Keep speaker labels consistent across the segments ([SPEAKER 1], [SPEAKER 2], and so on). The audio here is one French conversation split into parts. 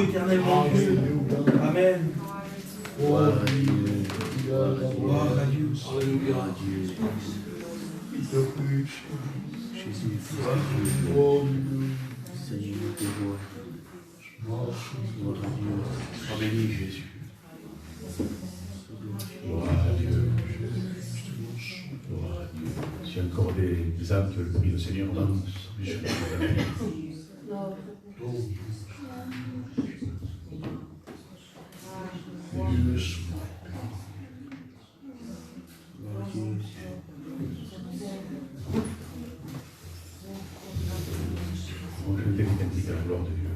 [SPEAKER 1] Éternel mon Dieu. Amen.
[SPEAKER 2] Gloire à Dieu.
[SPEAKER 1] Gloire à Dieu.
[SPEAKER 2] Alléluia. Jésus, Fils de Dieu. Seigneur, nous te vois. Gloire à Dieu. Sois béni, Jésus.
[SPEAKER 3] Gloire à Dieu. Gloire à Dieu. S'il y a encore des âmes qui veulent prier le Seigneur, là, je vais on peut identifier la gloire de Dieu.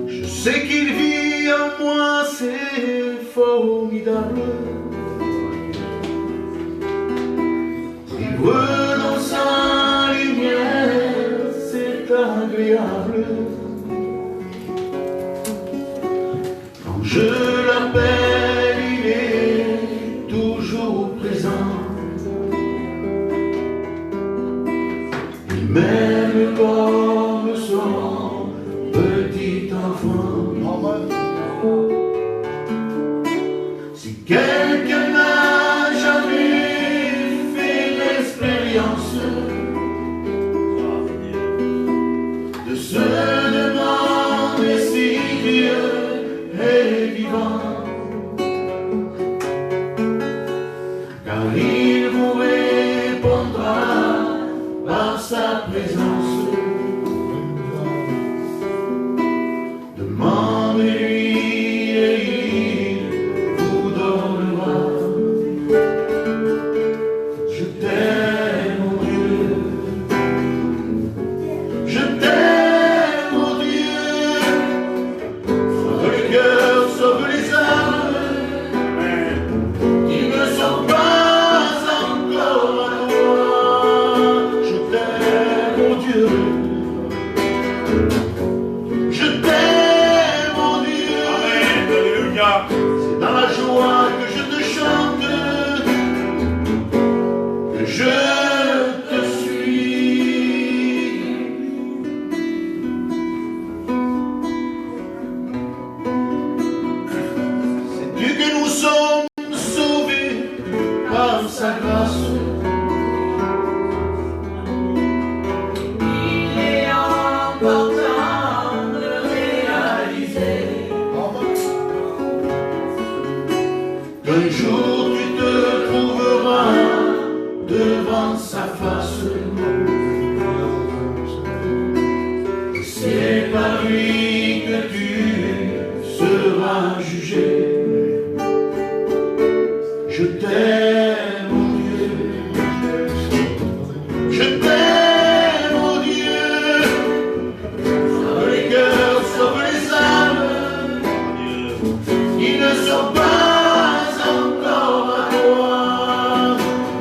[SPEAKER 4] Je sais qu'il vit en moi, c'est formidable. Vivre dans sa lumière, c'est agréable. Quand je l'appelle, il est toujours présent. Il m'aime comme son petit enfant. Si quelqu'un n'a jamais fait l'expérience de se demander si Dieu est vivant, car il vous répondra par sa présence. Demandez-lui et il vous donnera. Je t'aime, mon Dieu. Je t'aime, mon Dieu. Sauve le cœur, sauve les âmes qui ne sont pas encore à toi. Je t'aime, mon Dieu. Je t'aime, mon Dieu.
[SPEAKER 1] Amen. Alléluia.
[SPEAKER 4] C'est dans la joie que je te chante, que je te suis. Sais-tu que nous sommes sauvés par sa grâce? Il est encore temps de réaliser qu'un jour tu te trouveras devant sa face. C'est par lui que tu seras jugé. Je t'aime, mon Dieu. Je t'aime, mon Dieu. Sauve les cœurs, sauve les âmes qui ne sont pas encore à toi.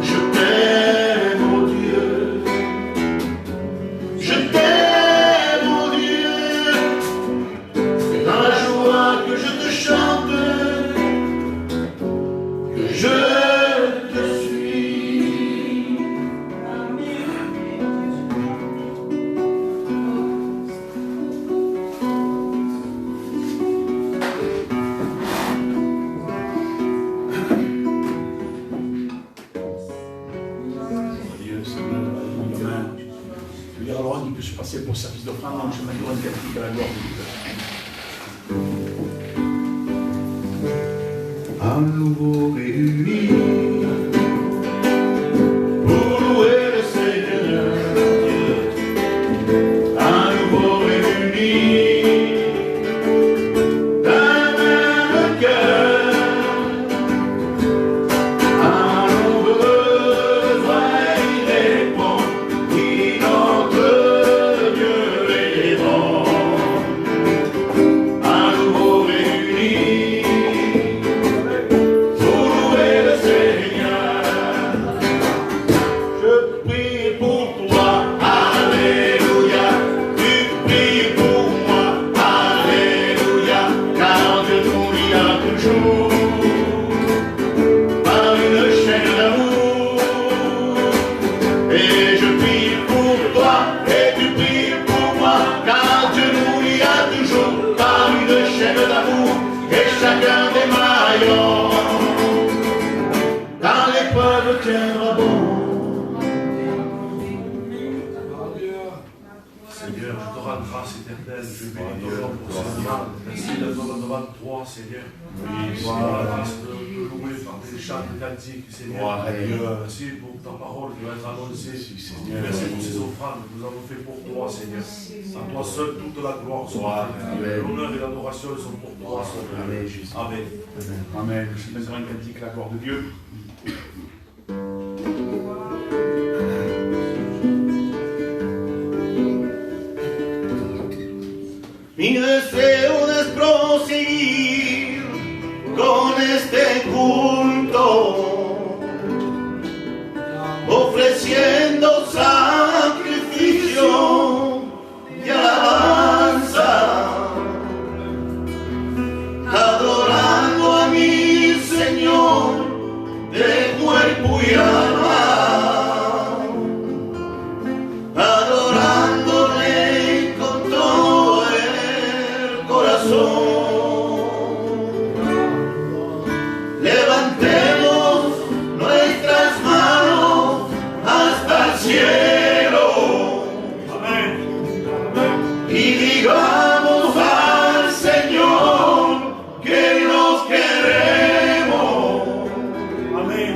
[SPEAKER 4] Je t'aime, mon Dieu. Je t'aime, mon Dieu. C'est dans la joie que je te chante, que je te suis.
[SPEAKER 3] Dieu, Seigneur, Amen. Je veux dire, alors, il peut se passer pour service d'offrande, donc je mets une cantique à la gloire de Dieu.
[SPEAKER 4] À nouveau réunis pour louer le Seigneur, à nouveau réunis d'un même cœur, à nos besoins il répond, il notre Dieu est bon. À nouveau réunis pour louer le Seigneur.
[SPEAKER 5] chants cantiques, Seigneur.
[SPEAKER 3] Gloire à Dieu.
[SPEAKER 5] Merci pour ta parole qui va être annoncée.
[SPEAKER 3] Seigneur.
[SPEAKER 5] Merci pour ces offrandes que nous avons fait pour toi, Seigneur. À toi seul, toute la gloire.
[SPEAKER 3] Gloire à Dieu.
[SPEAKER 5] L'honneur et l'adoration sont pour toi seul.
[SPEAKER 3] Amen, Jésus.
[SPEAKER 5] Amen.
[SPEAKER 3] Amen. Je chante un grand cantique, la gloire de Dieu.
[SPEAKER 4] Mi deseo es proseguir con este culto, ofreciendo sacrificio y alabanza, adorando a mi Señor de cuerpo y alma, adorándole con todo el corazón. Levantemos nuestras manos hasta el cielo.
[SPEAKER 3] Amen.
[SPEAKER 4] Y digamos al Señor que nos queremos,
[SPEAKER 3] Amen.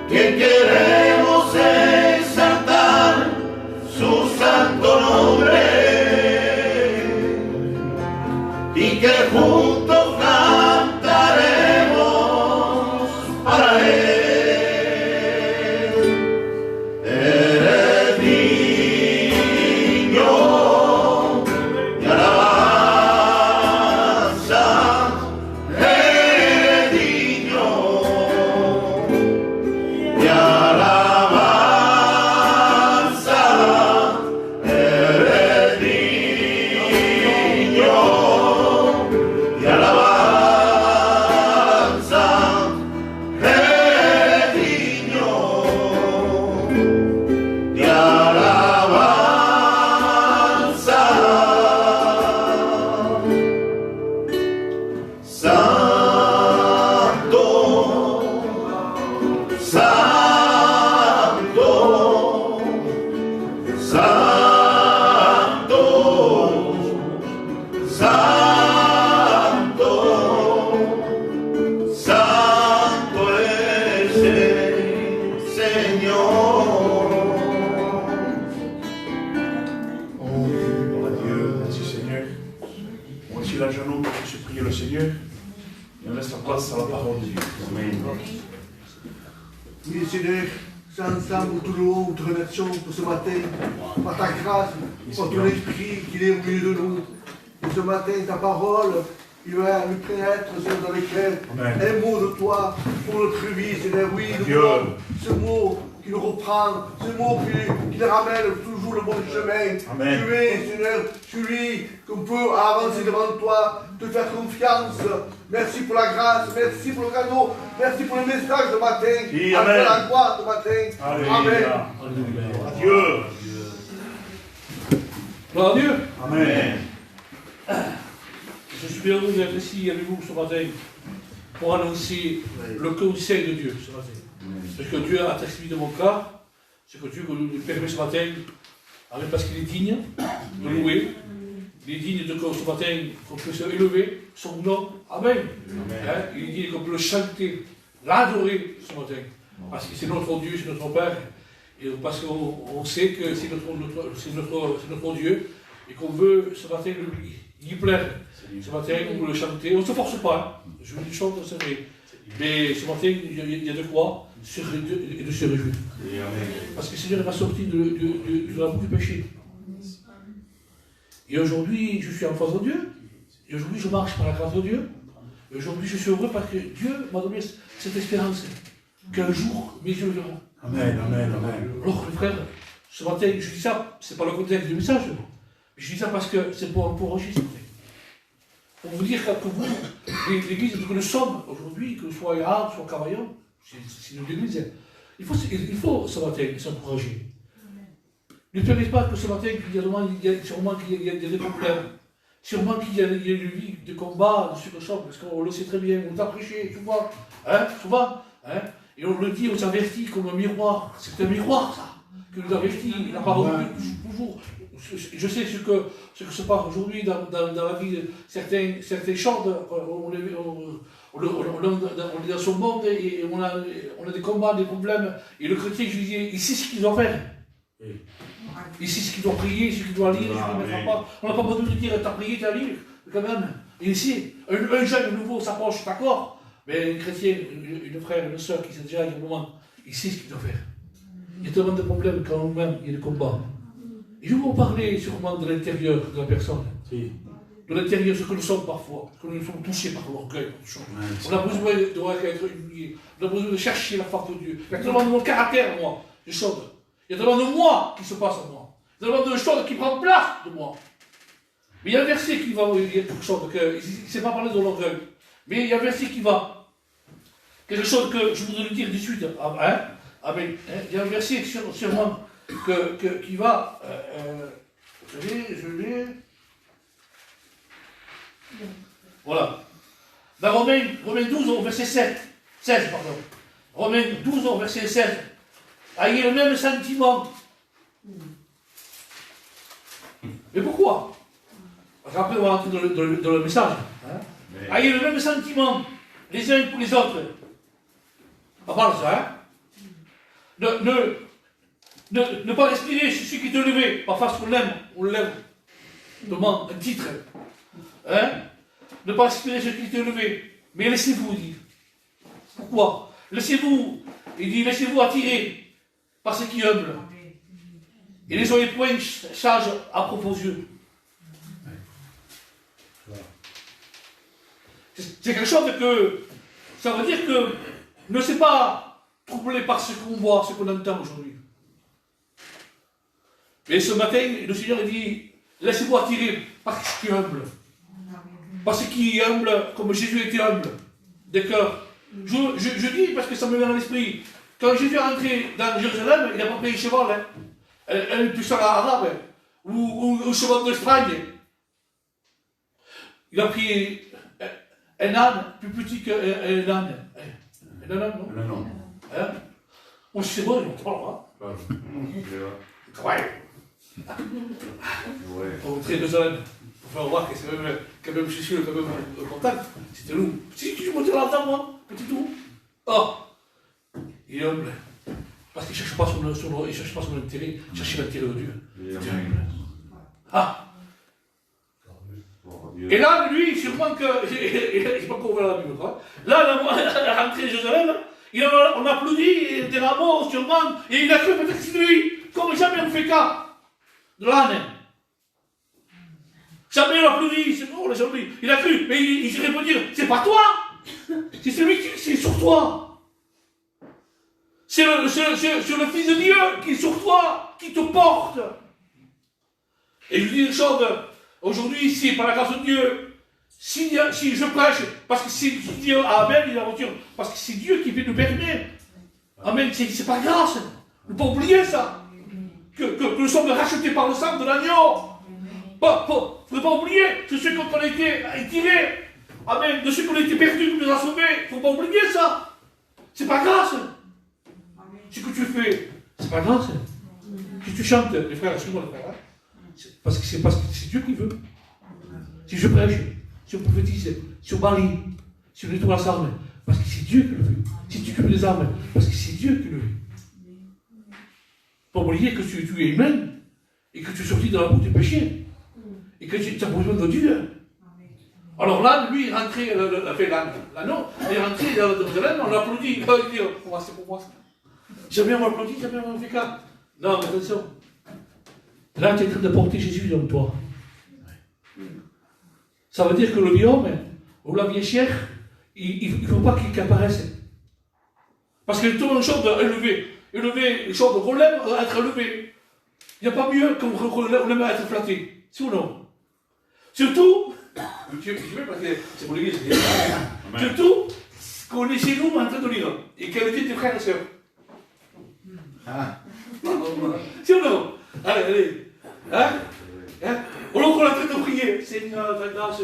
[SPEAKER 4] que queremos exaltar su santo nombre y que juntos cantaremos para Él. Eres digno de alabanza, eres digno de alabanza, eres digno de alabanza, eres digno de alabanza. Santo, Santo, Santo, Santo, Santo es el Señor.
[SPEAKER 3] Gloire à Dieu. Merci Seigneur. On est sur la genou pour se prier le Seigneur. Et on laisse la place à la parole de Dieu. Amen.
[SPEAKER 6] Oui, Seigneur, c'est ensemble, nous te louons, nous te remercions pour ce matin, par ta grâce, par ton esprit qu'il est au milieu de nous. Et ce matin, ta parole, il va nous pénètre, Seigneur, dans les cœurs.
[SPEAKER 3] Amen.
[SPEAKER 6] Un mot de toi pour notre vie, Seigneur. Oui, nous
[SPEAKER 3] Dieu.
[SPEAKER 6] voulons ce mot qui nous reprend, ce mot qui nous ramène toujours le bon chemin.
[SPEAKER 3] Amen.
[SPEAKER 6] Tu es, Seigneur, celui qu'on peut avancer devant toi, te faire confiance. Merci pour la grâce, merci pour le cadeau, merci pour le message de matin.
[SPEAKER 3] Oui,
[SPEAKER 6] Après
[SPEAKER 3] amen.
[SPEAKER 6] la gloire de matin.
[SPEAKER 3] Alléluia.
[SPEAKER 6] Amen.
[SPEAKER 3] Dieu.
[SPEAKER 7] Gloire à Dieu.
[SPEAKER 3] Amen.
[SPEAKER 7] Je suis bien heureux d'être ici avec vous ce matin pour annoncer le conseil de Dieu ce matin. Parce que Dieu a transmis de mon cœur, c'est que Dieu nous permet ce matin, parce qu'il est digne de louer, il est digne de que ce matin qu'on puisse élever son nom. Amen. Hein, il est digne qu'on peut le chanter, l'adorer ce matin. Parce que c'est notre Dieu, c'est notre Père. Et parce qu'on sait que c'est notre Dieu et qu'on veut ce matin lui plaire. Ce matin, on veut le chanter. On ne se force pas. Je vous le chante, c'est vrai. Mais ce matin, il y a de quoi se réjouir et de se réjouir. Parce que le Seigneur m'a sorti de la boue du péché. Et aujourd'hui, je suis en face de Dieu. Et aujourd'hui, je marche par la grâce de Dieu. Et aujourd'hui, je suis heureux parce que Dieu m'a donné cette espérance qu'un jour, mes yeux le verront.
[SPEAKER 3] Amen, amen, amen.
[SPEAKER 7] Alors, les frères, ce matin, je dis ça, c'est pas le contexte du message, mais je dis ça parce que c'est pour encourager ce matin. Pour vous dire que vous, l'église que nous sommes aujourd'hui, que ce soit Iran, soit Cavaillon, c'est une église, il faut ce matin s'encourager. Ne permettez pas que ce matin, sûrement qu'il y a des problèmes, sûrement qu'il y a une vie de combat, de surchoc, parce qu'on le sait très bien, on t'a prêché souvent, et on le dit, on s'avertit comme un miroir, c'est un miroir ça, que nous avertit, la parole de Dieu toujours. Je sais ce que se passe aujourd'hui dans la vie, certains chantent, on est dans son monde et on a des combats, des problèmes. Et le chrétien, je lui dis, il sait ce qu'il doit faire. Il sait ce qu'il doit prier, ce qu'il doit lire, ce qu'il ne mettra pas. On n'a pas besoin de dire, t'as prié, t'as lire, quand même. Et ici, un jeune nouveau s'approche, d'accord. Mais un chrétien, une frère, une soeur qui sait déjà, il y a un moment, il sait ce qu'il doit faire. Il y a tellement de problèmes quand même, il y a des combats. Et je vais vous parler sûrement de l'intérieur de la personne. De l'intérieur, ce que nous sommes parfois, que nous sommes touchés par l'orgueil. On a besoin d'être humiliés, on a besoin de chercher la force de Dieu. Il y a tellement de mon caractère, moi, des choses. Il y a tellement de moi qui se passe en moi. Il y a tellement de choses qui prennent place de moi. Mais il y a un verset qui va, il y a quelque chose, il ne s'est pas parlé de l'orgueil. Mais il y a un verset qui va, quelque chose que je voudrais le dire de suite. Amen. Il y a un verset sûrement qui va, je l'ai. Voilà. Dans Romains 12, au verset 16, pardon. Romains 12, au verset 16. Ayez le même sentiment. Mais pourquoi? Parce qu'après, on va rentrer dans le message. Ayez le même sentiment, les uns pour les autres. On parle de ça, Ne pas respirer sur ce qui est élevé, pas parce qu'on l'aime, on l'aime. Demande un titre. Ne pas respirer sur ce qui est élevé. Mais laissez-vous dire. Pourquoi? Laissez-vous, il dit, laissez-vous attirer par ce qui est humble. Et les soyez point sages à propos d'eux. C'est quelque chose que, ça veut dire que ne s'est pas troublé par ce qu'on voit, ce qu'on entend aujourd'hui. Mais ce matin, le Seigneur a dit, laissez-vous attirer par ce qui est humble. Par ce qui est humble, comme Jésus était humble, de cœur. Je dis parce que ça me vient à l'esprit. Quand Jésus est rentré dans Jérusalem, il n'a pas pris un cheval, un puissant arabe, ou un cheval d'Espagne. Il a pris un âne plus petit qu'un âne. Un âne, non? On sait bon, on parle, Ouais. On est très Jérusalem. Pour faire voir que c'est quand même, je suis quand même au contact. C'était nous. Si tu montais là-dedans, moi, petit tout. Oh, il est humble. Parce qu'il ne cherche pas son intérêt, il cherche l'intérêt de Dieu. Et là, lui, sûrement que. Je ne sais pas comment on va la Bible, quoi. Là, la rentrée de Jérusalem, on applaudit des rameaux, sûrement, et il a cru peut-être que c'est lui, comme jamais on fait cas de l'âne. Jamais on applaudit, c'est bon, il a cru, mais il irait pas dire, c'est pas toi, c'est celui qui est sur toi. C'est le Fils de Dieu qui est sur toi, qui te porte. Et je vous dis une chose, aujourd'hui, ici, par la grâce de Dieu, si je prêche, parce que c'est Dieu, Amen, il a voiture, parce que c'est Dieu qui fait nous permettre. Amen, c'est pas grâce. Ne pas oublier ça. Que nous sommes rachetés par le sang de l'agneau. Il ne faut pas oublier, c'est ceux qu'on a été tirés. Amen, de ceux qu'on a été perdus, qui nous a sauvés. Il ne faut pas oublier ça. C'est pas grâce. Ce que tu fais, c'est pas grâce. Si tu chantes, les frères, excuse-moi les frères, parce que c'est Dieu qui veut. Si je prêche, si on prophétise, si on marie, si on nettoie les armes, parce que c'est Dieu qui le veut. Si tu occupes les armes, parce que c'est Dieu qui le veut. Pas oublier que tu es humain et que tu es sorti de la route du péché et que tu as besoin de Dieu. Alors là, lui, il est rentré, l'anneau, il est rentré dans Jérusalem, on l'applaudit. Il dit, c'est pour moi ça. Jamais on m'applaudit, jamais on fait cas. Non, mais attention. Là, tu es en train de porter Jésus dans toi. Ça veut dire que le vieil homme ou la vieille chair, il ne faut pas qu'il apparaisse. Parce qu'il y a tout une chose élevé, une chose qu'on aime être élevé. Il n'y a pas mieux qu'on aime être flatté. C'est ou non? Surtout, c'est pour l'église, surtout qu'on est chez nous en train de lire. Et quelle était tes frères et sœurs? C'est ou non? Allez. On est en train de prier. Seigneur, ta grâce.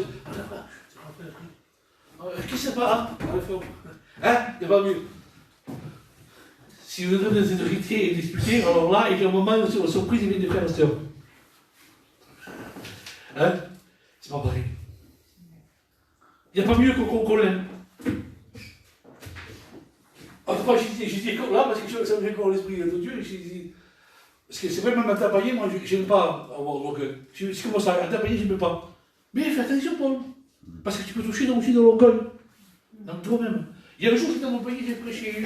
[SPEAKER 7] Qu'est-ce que c'est pas? Il n'y a pas mieux. Si vous êtes des autorités et discuter, alors là, il y a un moment de surprise, il vient des frères et sœurs. C'est pas pareil. Il n'y a pas mieux qu'on l'aime. En tout cas, j'ai dit comme là, parce que ça me fait encore l'esprit de Dieu, j'ai dit, parce que c'est vrai, même à tapailler, moi, je n'aime pas avoir l'orgueil. Si commence à tapailler, je n'aime pas. Mais fais attention, Paul, parce que tu peux toucher aussi dans l'orgueil, dans toi-même. Il y a un jour, j'étais dans mon pays, j'ai prêché,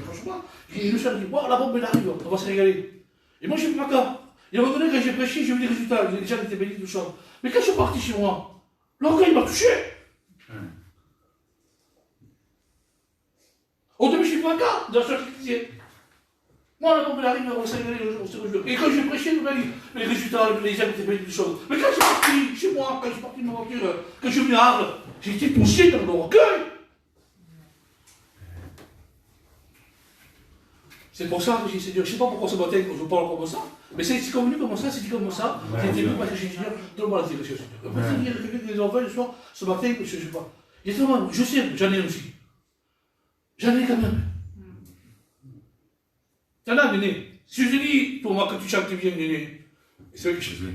[SPEAKER 7] franchement, j'ai le soir, j'ai dit, la bombe, elle arrive, on va se régaler. Et moi, j'ai fait ma cas. Et à un moment donné, quand j'ai prêché, j'ai vu les résultats, les gens étaient bénis, tout ça. Mais quand je suis parti chez moi, l'orgueil m'a touché. Au début, je suis pas cas, dans ce qu'il disait. Moi, la bombe, elle arrive, on s'est régalé, on s'est réjoui. Et quand j'ai prêché, les résultats, les gens étaient bénis, tout ça. Mais quand je suis parti chez moi, quand je suis parti de ma voiture, quand je suis venu à Arles, j'ai été touché dans l'orgueil. C'est pour ça que j'ai dit, je ne sais pas pourquoi ce matin, je parle comme ça, mais c'est convenu comme ça, c'est dit comme ça, c'était bien parce que j'ai dit, donne-moi la direction. Il y a quelqu'un qui les envoie le soir, ce matin, je ne sais pas. Il dit, je sais, j'en ai aussi. J'en ai quand même. T'en as, Néné. Si je te dis, pour moi, quand tu chantes bien, Néné, c'est vrai que je sais.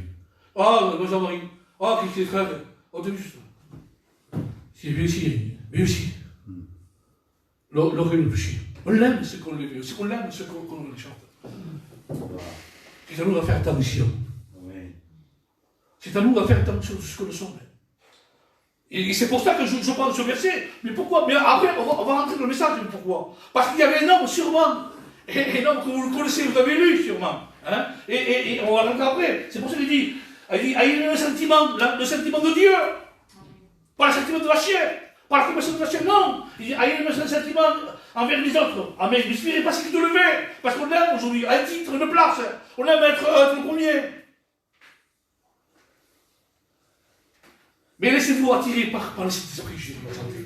[SPEAKER 7] Ah, moi, Jean-Marie. Ah, qu'est-ce qu'il fait? Au début, c'est lui aussi, lui aussi. L'orgueil nous touche. On l'aime ce qu'on le veut, ce qu'on l'aime, ce qu'on le chante. C'est à nous de faire attention. C'est à nous de faire attention à ce que nous sommes. Et c'est pour ça que je parle de ce verset. Mais pourquoi? Mais après, on va rentrer dans le message. Mais pourquoi? Parce qu'il y avait un homme, sûrement. Un homme que vous le connaissez, vous l'avez lu, sûrement. Hein? Et on va rentrer après. C'est pour ça qu'il dit, il y a le sentiment de Dieu. Pas le sentiment de la chair. Pas la commission de la chair, non. Il y a un sentiment envers les autres. Amen. Ne spirez pas ce qui te lever. Parce qu'on aime aujourd'hui un titre, une place. On aime être le premier. Mais laissez-vous attirer par le Saint-Esprit, je vais chanter.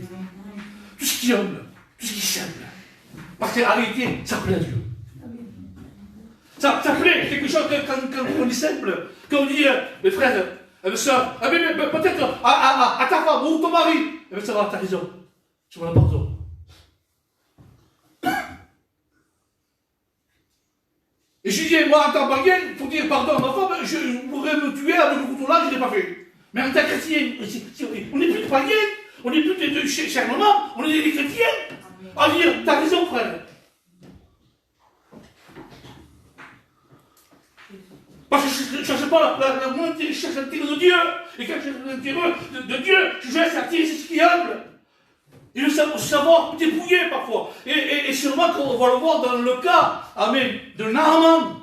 [SPEAKER 7] Tout ce qui est humble, tout ce qui est simple. Parce qu'en réalité, ça plaît à Dieu. Ça plaît. Quelque chose quand on est simple. Quand on dit, mes frères, mes soeurs, peut-être à ta femme ou ton mari, ça va, t'as raison. Tu m'en as pardon. Et je dis, moi, en tant que païen, pour dire pardon à ma femme, je pourrais me tuer avec le couteau-là, je ne l'ai pas fait. Mais en tant que chrétien, on n'est plus de païens, on n'est plus de chers mamans, on est des chrétiens. À dire, t'as raison, frère. Parce que je ne cherche pas la moindre, je cherche l'intérêt de Dieu. Et quand je cherche l'intérêt de Dieu, je cherche l'intérêt ce qui est humble. Et le savoir débrouiller parfois. Et sûrement qu'on va le voir dans le cas, amen, de Naaman.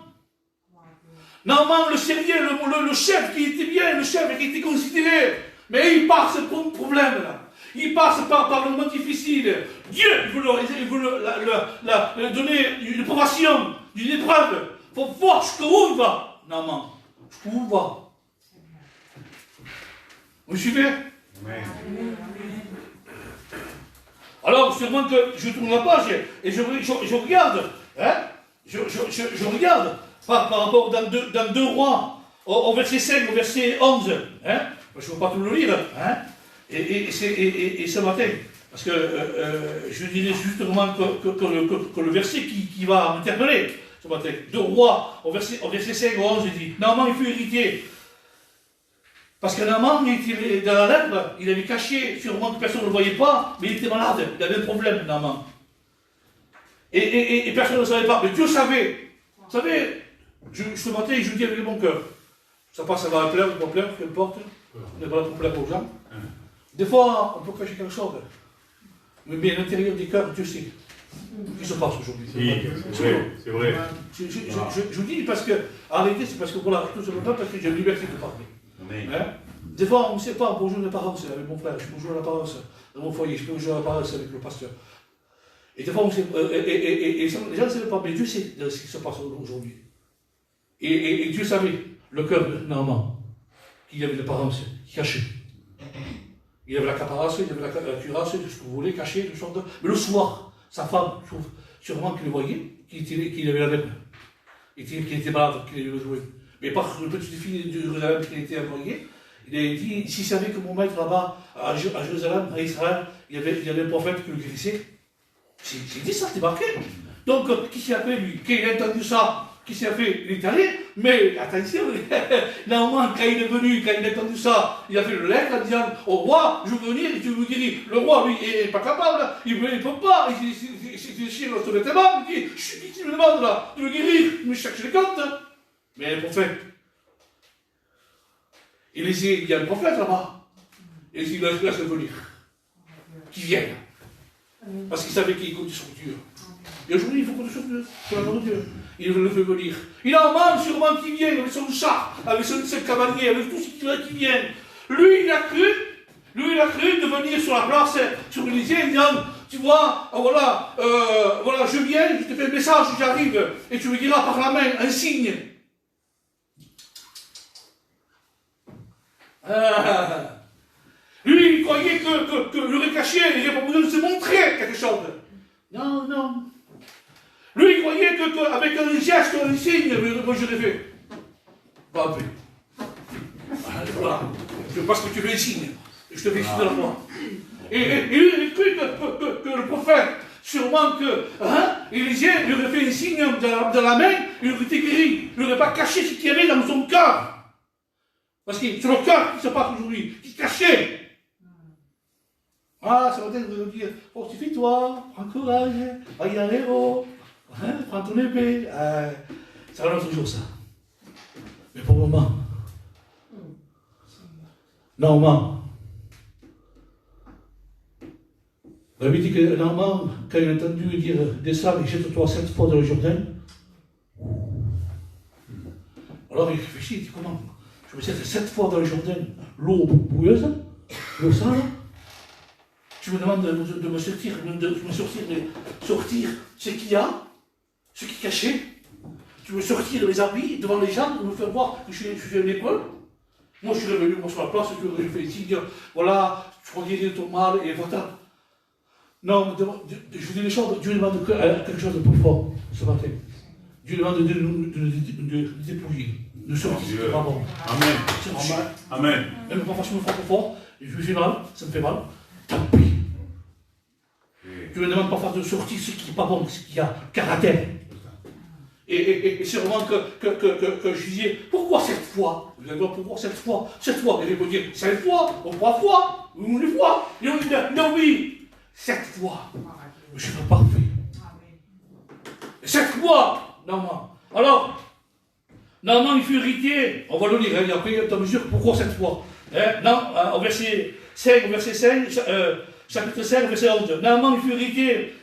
[SPEAKER 7] Naaman, le serrier, le chef qui était bien, le chef qui était considéré. Mais il passe par ce problème-là. Il passe par le moment difficile. Dieu, il veut leur donner une probation, une épreuve. Il faut voir jusqu'où il va, Naaman. Jusqu'où il va. Vous me suivez? Alors, sûrement que je tourne la page et je regarde, hein, je regarde par rapport dans 2 Rois, au verset 5, au verset 11, hein, je ne veux pas tout le lire, hein, et ce matin, parce que je dirais justement que le verset qui va m'interpeller ce matin, 2 Rois, au verset 5, au 11, il dit, Naaman, il fut héritier. Parce que Naaman, il était dans la lèpre, il avait caché, sûrement que personne ne le voyait pas, mais il était malade, il avait un problème, Naaman. Et personne ne le savait pas, mais Dieu savait. Vous savez, ce matin, je vous dis avec mon cœur. Ça passe, ça va pleurer, ou pas pleurer, qu'importe. On n'est pas là pour pleurer aux gens. Des fois, on peut cacher quelque chose. Mais à l'intérieur des cœurs, Dieu sait ce qui se passe aujourd'hui.
[SPEAKER 3] C'est vrai.
[SPEAKER 7] Je vous dis parce que, en réalité, c'est parce que, voilà, tout simplement parce que j'ai la liberté de parler. Hein? Des fois, on ne sait pas, on peut jouer l'apparence avec mon frère, je peux jouer l'apparence dans mon foyer, je peux jouer l'apparence avec le pasteur. Et des fois, on sait, et les gens ne savent pas, mais Dieu sait ce qui se passe aujourd'hui. Et Dieu savait le cœur de Naaman, qu'il avait l'apparence cachée. Il avait la caparacée, il avait la cuirasse, tout ce que vous voulez, caché, tout sorte de... Mais le soir, sa femme, sûrement qu'il le voyait, qu'il avait la même, qu'il était malade, qu'il avait joué. Mais par le petit fille de Jérusalem qui a été envoyé, il a dit, s'il savait que mon maître là-bas, à Jérusalem, à Israël, il y avait un prophète qui le guérissait. C'est dit ça, c'est marqué. Donc, qui s'y appelle lui? Qui a entendu ça? Qu'est-ce qu'il a fait? Il est allé, mais attention, Naaman, quand il est venu, quand il a entendu ça, il a fait le lettre en disant au roi, je veux venir et tu veux me guérir. Le roi, lui, n'est pas capable, il ne peut pas, il déchire son vêtement, il dit, qui tu me demandes là, de me guérir, il me cherche les comptes. Mais le prophète, il y a un prophète là-bas, et il laisse venir, qui vienne. Parce qu'il savait qu'il comptait sur Dieu. Et aujourd'hui, il faut compter sur Dieu, sur la main de Dieu. Il le fait venir. Il en manque sûrement qui vient, avec son char, avec ses cavaliers, avec tout ce qui vient. Lui, il a cru de venir sur la place, sur l'Élysée, en disant, tu vois, voilà, je viens, je te fais un message, j'arrive, et tu me diras par la main un signe. Lui, il croyait que le caché, il n'avait pas besoin de se montrer quelque chose. Non, non. Lui, il croyait qu'avec un geste, un signe, moi je l'ai fait. Pas un peu. Voilà. Parce que tu fais un signe. Et je te fais signe de la foi. Et lui, il cru que le prophète, sûrement Élisée lui aurait fait un signe de la main, il aurait été guéri. Il n'aurait pas caché ce qu'il y avait dans son cœur. Parce que c'est le cœur qui se passe aujourd'hui, qui se cachait. Ah, ça va être de dire, fortifie-toi, prends courage, aïe un héros, prends ton épée. Ça va être toujours ça. Mais pour le moment, Naaman, la Bible dit que Naaman, quand il a entendu dire descends et jette-toi 7 fois dans le Jourdain, alors il réfléchit, il dit comment? Je me jette 7 fois dans le Jourdain, l'eau bouilleuse, l'eau sale. Tu me demandes de me sortir, sortir ce qu'il y a, ce qui est caché. Tu veux sortir les habits devant les gens, me faire voir que je suis une école. Moi, je suis revenu sur la place, je fais ici, dire, voilà, je crois qu'il y a ton mal, et voilà. Non, je vous dis les choses, Dieu demande quelque chose de plus fort ce matin. Dieu demande de nous dépouiller, de sortir, c'est pas bon.
[SPEAKER 3] Amen. Amen.
[SPEAKER 7] Même parfois, je me frappe trop fort, je me fais mal, ça me fait mal. Tant pis. Je me demande parfois de sortir ce qui n'est pas bon, ce qui a caractère. Et c'est vraiment que je disais, pourquoi cette fois? Vous allez voir, pourquoi cette fois? Cette fois, vous allez me dire, 5 fois, ou 3 fois, ou 1 fois. Et on dit, non, oui, 7 fois. Je suis pas parfait. 7 fois, Naaman. Alors, Naaman, il fut irrité. On va le lire, et après, tu mesure pourquoi 7 fois. Au verset 5, chapitre 5, verset 11. Naaman, il fut irrité.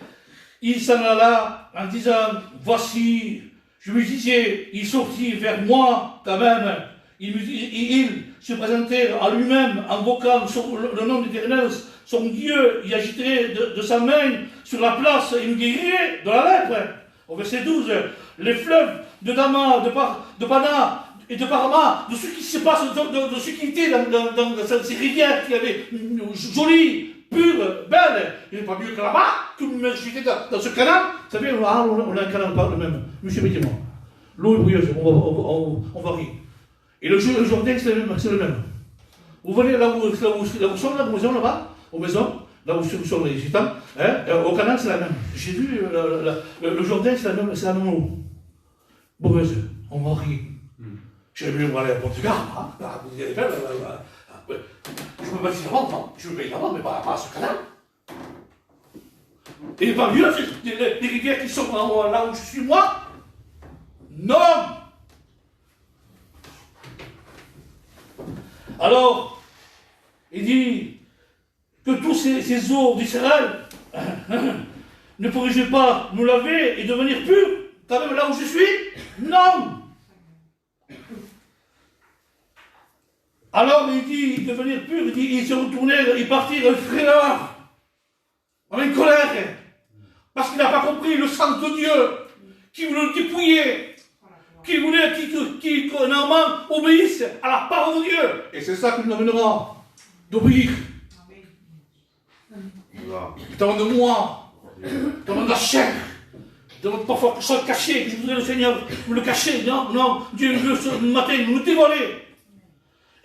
[SPEAKER 7] Il s'en alla en disant, voici, je me disais, il sortit vers moi quand même. Il se présentait à lui-même, invoquant le nom d'Éternel, son Dieu, il agiterait de sa main sur la place et nous guérirait de la lèpre. Au verset 12, les fleuves de Dama, de Pana et de Parma, de ce qui se passe, de ce qui était dans ces rivières qui avaient jolies, pure, belle, il n'est pas mieux que là-bas, que j'étais dans ce canal. Vous savez, on a un canal pas le même. Monsieur, mettez-moi. L'eau est bouilleuse, on varie. Et le Jourdain, c'est le même. Vous venez là où sont la maison là-bas, aux maisons, là où sont les gitans, au canal, c'est la même. J'ai vu, le Jourdain, c'est la même eau. Bouilleuse, on varie. J'ai vu, on va aller à Portugal, vous allez faire, je me bâtis avant, je me paye avant, mais pas à ce canal. Et il n'est pas mieux les rivières qui sont là où je suis moi? Non! Alors, il dit que tous ces eaux d'Israël ne pourrais-je pas nous laver et devenir purs, quand même là où je suis? Non! Alors il dit, devenir pur, il dit, ils se retournèrent, ils partirent frayeurs, avec colère, parce qu'il n'a pas compris le sang de Dieu, qui voulait le dépouiller, qui voulait que Naaman obéisse à la parole de Dieu. Et c'est ça qui nous amènera d'obéir. Il demande de moi, il demande de la chair, il demande parfois que je sois caché, que je voudrais le Seigneur me le cacher. Non, Dieu veut ce matin nous dévoiler.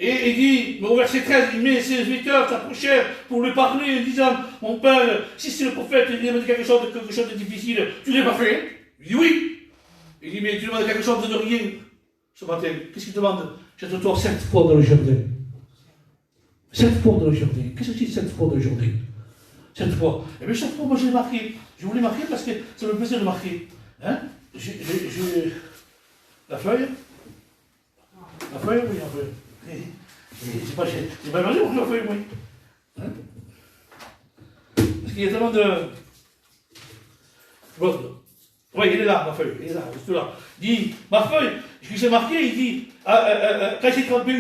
[SPEAKER 7] Et il dit, au verset 13, il met ses serviteurs s'approchèrent pour lui parler en disant, mon père, si c'est le prophète, il m'a dit quelque chose de difficile, tu ne l'as pas fait? Il dit oui. Il dit, mais tu demandes quelque chose de rien ce matin. Qu'est-ce qu'il demande? Jette-toi 7 fois dans le jardin. 7 fois dans le jardin. Qu'est-ce que c'est 7 fois dans le jardin? 7 fois. Eh bien, chaque fois, moi, je l'ai marqué. Je voulais marquer parce que ça me plaisait de marquer. Hein? J'ai la feuille. La feuille, oui, la feuille. C'est pas mal, la feuille, oui. Hein? Parce qu'il y a tellement de... Bon, oui, il est là, ma feuille. Il est là, il est là. Il dit, ma feuille, ce que j'ai marqué, il dit, quand j'ai trompé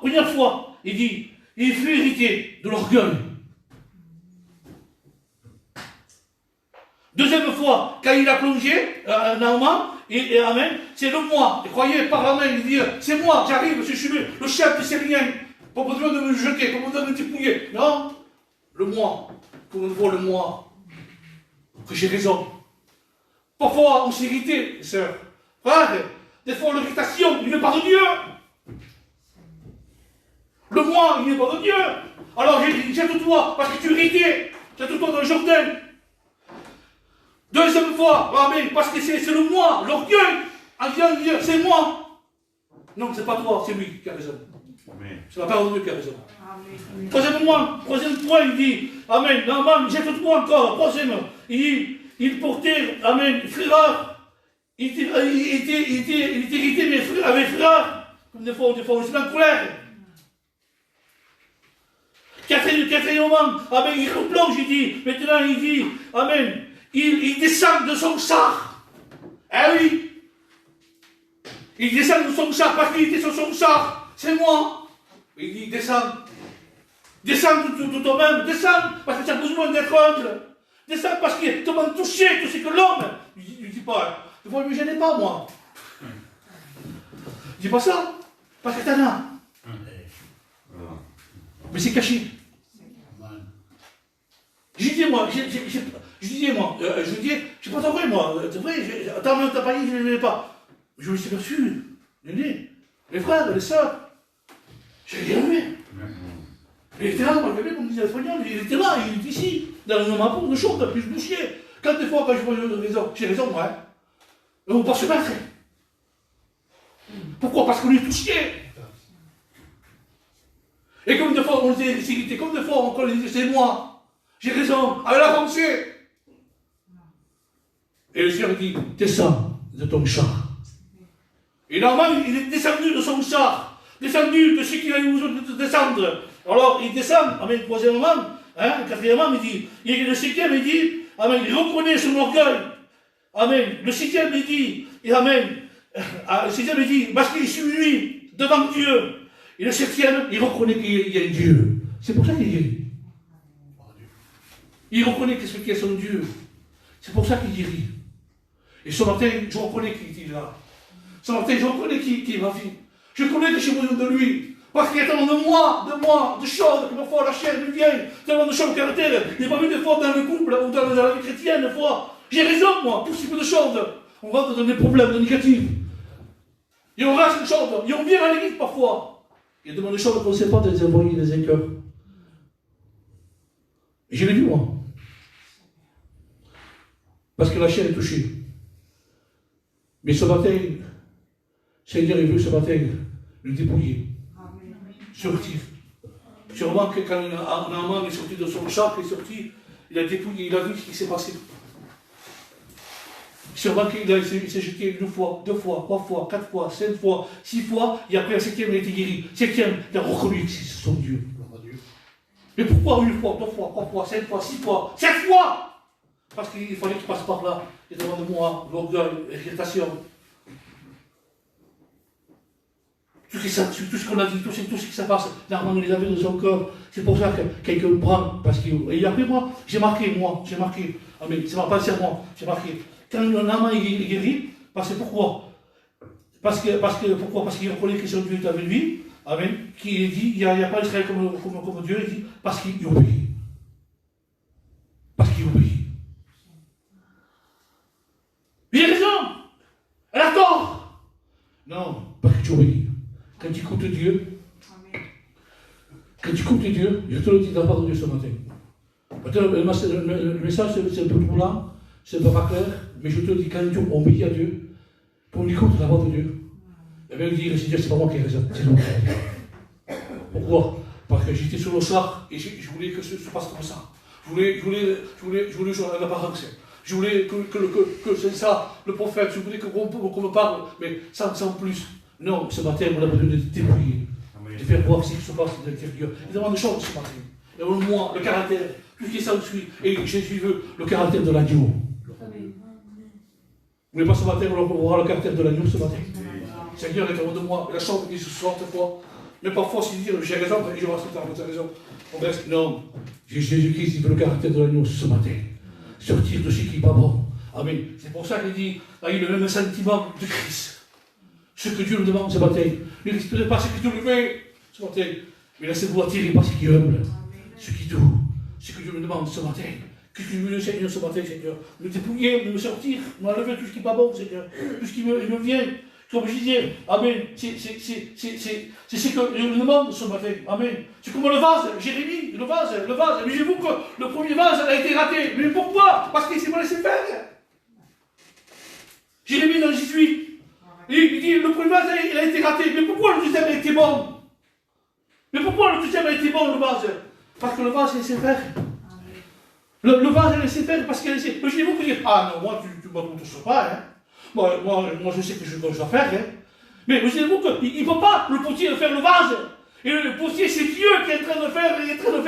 [SPEAKER 7] première fois, il dit, il fut hérité de l'orgueil. Deuxième fois, quand il a plongé, Naaman, et Amen, c'est le moi. Et croyez par la main, il dit, c'est moi, j'arrive, je suis le chef des Syriens, pas besoin de me jeter, pas besoin de me dépouiller. Non, le moi, pour nous voir le moi, que j'ai raison. Parfois, on s'est irrité, sœur. Frère, des fois, l'irritation, il n'est pas de Dieu. Le moi, il n'est pas de Dieu. Alors, jette-toi, parce que tu es irrité. Jette-toi dans le jardin. Deuxième fois, amen, parce que c'est le moi, l'orgueil. En disant, c'est moi. Non, c'est pas toi, c'est lui qui a raison. C'est la parole de Dieu qui a raison. Troisième point, il dit, amen, Naaman, jette-toi encore. Troisième, il dit, il portait, amen, frère, il était irrité, mais avec frère, comme des fois, on se met en colère. Quatrièmement, amen, il replonge, il dit, maintenant, il dit, amen, il descend de son char. Eh oui, il descend de son char, parce qu'il était sur son char, c'est moi. Il dit, descends de toi-même, descends, parce que tu as besoin d'être humble. Descends parce que tu m'as touché, tout ce que l'homme. Il dit pas, vous ne me gênez pas, moi. Je dis pas ça, parce que t'en as. Mais c'est caché. Je dis, moi, je pas vrai, moi. C'est vrai, attends, t'as pas dit, je ne l'ai pas. Je me suis perçu, les frères, les sœurs. J'ai rien vu. Il était là, malgré comme disait l'espagnol, il était là, il est ici, dans le mappon de chante, puis je bouchier. Quand des fois, quand je vois raison, j'ai raison, moi. Hein. On ne peut pas se battre. Pourquoi? Parce qu'on est touché. Et comme des fois, on disait, c'est comme des fois, on disait, c'est moi. J'ai raison, avec la pensée. Et le Seigneur dit, descends de ton char. Et normalement, il est descendu de son char, descendu de ce qu'il a eu besoin de descendre. Alors, il descend, amen, troisièmement, hein, quatrièmement, il dit, le cinquième, il dit, amen, il reconnaît son orgueil. Amen. Le sixième, il dit, et amen, le sixième, il dit, parce qu'il est lui devant Dieu. Et le septième, il reconnaît qu'il y a un Dieu. C'est pour ça qu'il est guéri. Il reconnaît qu'est-ce qu'il y a son Dieu. C'est pour ça qu'il guérit. Et ce matin, je reconnais qu'il est là. Ce matin, je reconnais qu'il est ma vie. Je reconnais que j'ai besoin de lui. Parce qu'il y a tellement de moi, de choses, que parfois la chair me vient, tellement de choses au caractère. Il n'y a pas vu des fois dans le couple, ou dans la vie chrétienne, des fois. J'ai raison, moi, pour si peu de choses. On rentre dans des problèmes négatifs. Et on reste une chose. Et on vient à l'église parfois. Il y a des choses qu'on ne sait pas de les envoyer des écœurs. Et je l'ai vu, moi. Parce que la chair est touchée. Mais ce matin, Seigneur est venu ce matin le dépouiller. Sortir. Sûrement que quand Naaman est sorti de son char, il est sorti, il a dépouillé, il a vu ce qui s'est passé. Sûrement qu'il s'est jeté une fois, 2 fois, 3 fois, 4 fois, 5 fois, 6 fois, et après, la 7e, il a été guéri. 7e, il a reconnu que c'est son Dieu. Mais pourquoi 1 fois, 2 fois, 3 fois, 5 fois, 6 fois, 7 fois? Parce qu'il fallait qu'il passe par là. Il demande de moi, l'orgueil, l'irritation. Tout ce qu'on a dit, tout ce qui se passe, Naaman les avait dans son corps. C'est pour ça que quelqu'un me prend. Parce qu'il et après moi, j'ai marqué. Ah, mais ça ne va pas dire moi, j'ai marqué. Quand Naaman est guéri, parce que pourquoi? Parce qu'il reconnaît que son Dieu est avec lui. Amen. Qui dit, il n'y a pas Israël comme Dieu, il dit, parce qu'il obéit. Parce qu'il obéit. Il a raison. Elle a tort. Non, parce que tu obéis. Quand tu écoutes Dieu, je te le dis de la part de Dieu ce matin. Peut-être le message c'est un peu trop lent, c'est un peu pas clair, mais je te le dis, quand tu obéis à Dieu, pour lui contre la voix de Dieu. Et bien il dit, Seigneur, c'est pas moi qui ai raison, c'est lui qui a raison. Pourquoi? Parce que j'étais sur le char et je voulais que ce se passe comme ça. Je voulais jouer à l'apparence. Je voulais que c'est ça, le prophète, je voulais qu'on me parle, mais sans plus. Non, ce matin, on a besoin de dépouiller, de faire voir ce qui se passe de l'intérieur. Il demande des choses ce matin. Et moi, le caractère, tout ce qui s'ensuit. Et Jésus veut le caractère de l'agneau. Vous voulez pas ce matin, on va voir le caractère de l'agneau ce matin. Seigneur est au de moi, la chambre qui se sort fois. Mais parfois, si dire j'ai raison, je vais rester vous avez raison. On reste, non. Jésus-Christ, il veut le caractère de l'agneau ce matin. Sortir de ce qui n'est pas bon. Amen. C'est pour ça qu'il dit, il a le même sentiment de Christ. Ce que Dieu nous demande ce matin. Ne respirez pas ce qui est élevé ce matin. Mais laissez-vous attirer par ce qui est humble. Ce qui est doux. Ce que Dieu nous demande ce matin. Que tu veux, Seigneur, ce matin, Seigneur. Me dépouiller, me sortir, m'enlever tout ce qui n'est pas bon, Seigneur. Tout ce qui me vient. Comme je disais, Amen. C'est ce que Dieu nous demande ce matin. Amen. C'est comme le vase, Jérémie, le vase. Mais je vous que le premier vase a été raté. Mais pourquoi? Parce qu'il s'est pas laissé faire. Jérémie dans le 18. Il dit, le premier vase, il a été raté. Mais pourquoi le deuxième a été bon? Mais pourquoi le deuxième a été bon, le vase? Parce que le vase, il laissé faire. Le vase, il laissé faire parce qu'il a laissé. Mais je dis, vous dire, ah non, moi, tu ne me touches pas, hein. Moi, je sais que je dois faire, hein. Mais vous savez-vous qu'il ne peut pas le potier faire le vase. Et le potier, c'est Dieu qui est en train de faire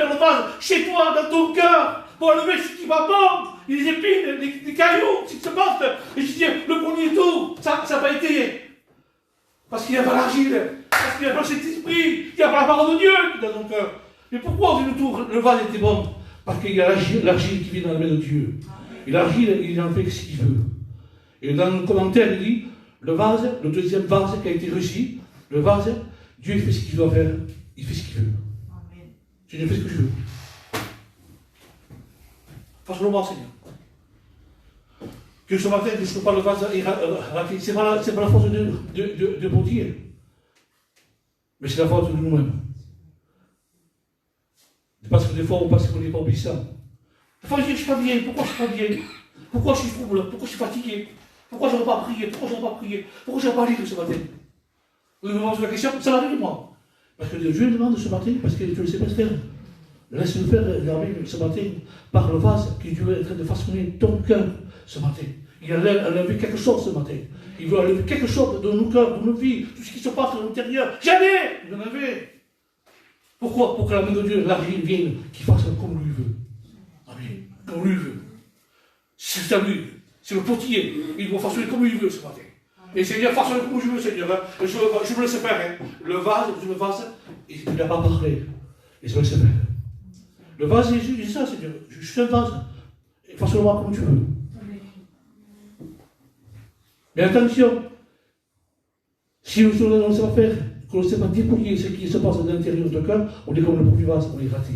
[SPEAKER 7] le vase chez toi, dans ton cœur, pour enlever ce qui va pas, les épines, les cailloux, ce qui se passe. Et je dis, le premier tour, ça n'a pas été. Parce qu'il n'y a pas l'argile, parce qu'il n'y a pas cet esprit, il n'y a pas la parole de Dieu qui est dans ton cœur. Mais pourquoi au deuxième tour, le vase était bon? Parce qu'il y a l'argile qui vient dans la main de Dieu. Et l'argile, il en fait ce qu'il veut. Et dans le commentaire, il dit, le vase, le deuxième vase qui a été réussi, le vase, Dieu il fait ce qu'il doit faire, il fait ce qu'il veut. Dieu fait ce que je veux. Fasse-le-moi, Seigneur. Que ce matin, que je ne sois pas le vase raté, c'est pas la force de potier, mais c'est la force de nous-mêmes. Parce que des fois, on pense qu'on n'est pas obéissant. Des fois, je dis, je ne suis pas bien, pourquoi je ne suis pas bien? Pourquoi je suis trouble? Pourquoi je suis fatigué? Pourquoi je n'aurais pas prié? Pourquoi je n'aurais pas prié? Pourquoi je n'aurais pas lu ce matin? Vous me posez la question, ça m'arrive de moi. Parce que Dieu le demande ce matin, parce que tu ne sais pas faire. Laisse-le faire ce matin par le vase que Dieu est en train de façonner ton cœur ce matin. Il a enlevé quelque chose ce matin. Il veut enlever quelque chose de nos cœurs, de nos vies, tout ce qui se passe à l'intérieur. Jamais il en avait. Pourquoi? Pour que la main de Dieu, l'argile vienne, qu'il fasse comme lui veut. Amen. Comme lui veut. C'est à lui. C'est le potier. Il doit façonner comme il veut ce matin. Et Seigneur, façonne comme je veux, Seigneur. Hein. Je me laisse faire. Hein. Le vase, il n'a pas parlé. Il se laisse faire. Le vase, c'est ça, Seigneur. Je suis un vase. Façonne-moi comme tu veux. Mais attention, si nous ne savons pas faire, qu'on ne sait pas dépouiller ce qui se passe à l'intérieur de cœur, on est comme le premier vase, on est raté.